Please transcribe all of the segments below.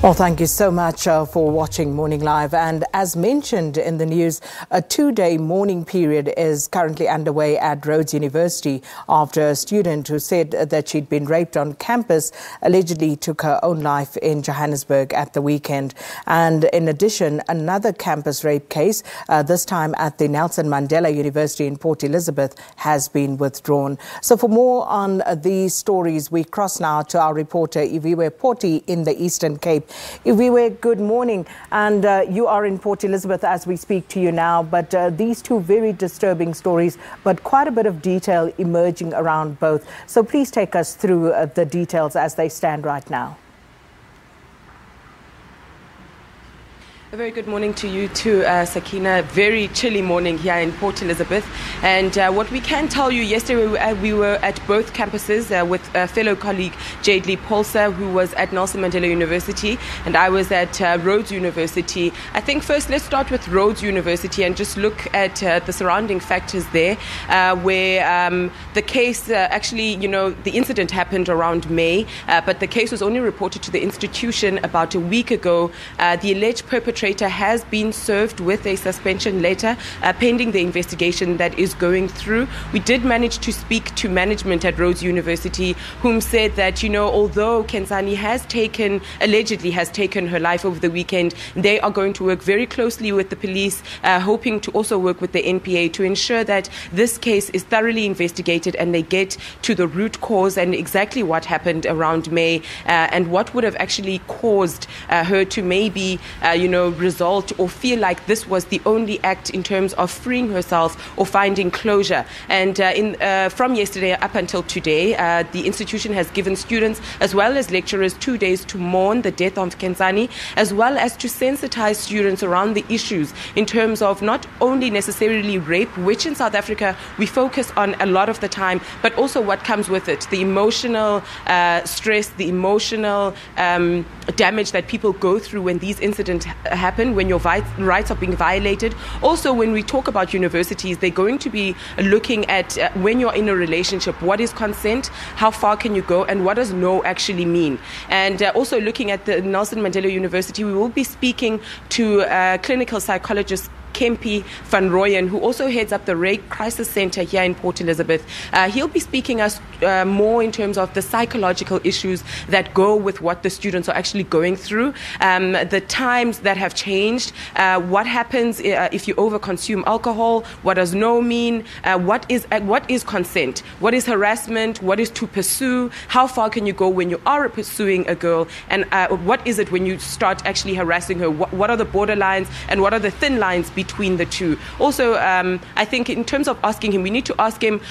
Well, thank you so much for watching Morning Live. And as mentioned in the news, a two-day mourning period is currently underway at Rhodes University after a student who said that she'd been raped on campus allegedly took her own life in Johannesburg at the weekend. And in addition, another campus rape case, this time at the Nelson Mandela University in Port Elizabeth, has been withdrawn. So for more on these stories, we cross now to our reporter Iviwe Poti in the Eastern Cape. Iviwe, good morning. And you are in Port Elizabeth as we speak to you now. But these two very disturbing stories, but quite a bit of detail emerging around both. So please take us through the details as they stand right now. A very good morning to you too, Sakina. Very chilly morning here in Port Elizabeth. And what we can tell you, yesterday we were at both campuses with a fellow colleague, Jade Lee Polsa, who was at Nelson Mandela University, and I was at Rhodes University. I think first let's start with Rhodes University and just look at the surrounding factors there, where the case, actually, the incident happened around May, but the case was only reported to the institution about a week ago. The alleged perpetrator has been served with a suspension letter pending the investigation that is going through. We did manage to speak to management at Rhodes University, whom said that, although Kenzani allegedly has taken her life over the weekend, they are going to work very closely with the police, hoping to also work with the NPA to ensure that this case is thoroughly investigated and they get to the root cause and exactly what happened around May and what would have actually caused her to maybe, result or feel like this was the only act in terms of freeing herself or finding closure. And from yesterday up until today, the institution has given students as well as lecturers 2 days to mourn the death of Kenzani, as well as to sensitize students around the issues in terms of not only necessarily rape, which in South Africa we focus on a lot of the time, but also what comes with it, the emotional stress, the emotional damage that people go through when these incidents happen, when your rights are being violated. Also, when we talk about universities, they're going to be looking at when you're in a relationship, what is consent, how far can you go, and what does no actually mean. And also looking at the Nelson Mandela University, we will be speaking to clinical psychologist Kempi van Rooyen, who also heads up the Rape Crisis Center here in Port Elizabeth. He'll be speaking us more in terms of the psychological issues that go with what the students are actually going through, the times that have changed, what happens if you overconsume alcohol, what does no mean, what is consent, what is harassment, what is to pursue, how far can you go when you are pursuing a girl, and what is it when you start actually harassing her, what are the borderlines and what are the thin lines between the two. Also, I think in terms of asking him, we need to ask him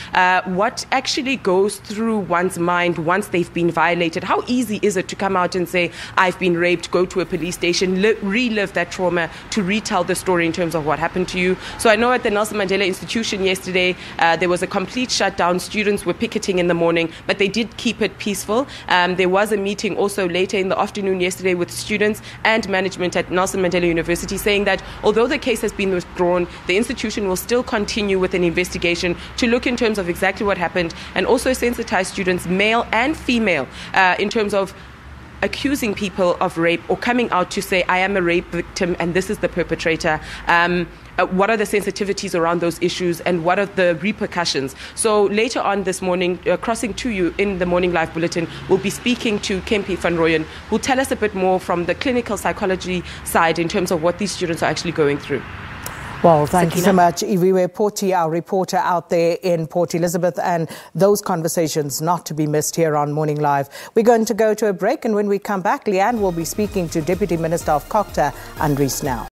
what actually goes through one's mind once they've been violated. How easy is it to come out and say, I've been raped, go to a police station, relive that trauma, to retell the story in terms of what happened to you? So I know at the Nelson Mandela Institution yesterday, there was a complete shutdown. Students were picketing in the morning, but they did keep it peaceful. There was a meeting also later in the afternoon yesterday with students and management at Nelson Mandela University saying that although the case has been withdrawn, the institution will still continue with an investigation to look in terms of exactly what happened and also sensitize students, male and female, in terms of accusing people of rape or coming out to say, I am a rape victim and this is the perpetrator. What are the sensitivities around those issues and what are the repercussions? So later on this morning, crossing to you in the Morning Live Bulletin, we'll be speaking to Kempi van Rooyen, who'll tell us a bit more from the clinical psychology side in terms of what these students are actually going through. Well, thank you so much, Iviwe Poti, our reporter out there in Port Elizabeth, and those conversations not to be missed here on Morning Live. We're going to go to a break, and when we come back, Leanne will be speaking to Deputy Minister of COGTA, Andries Now.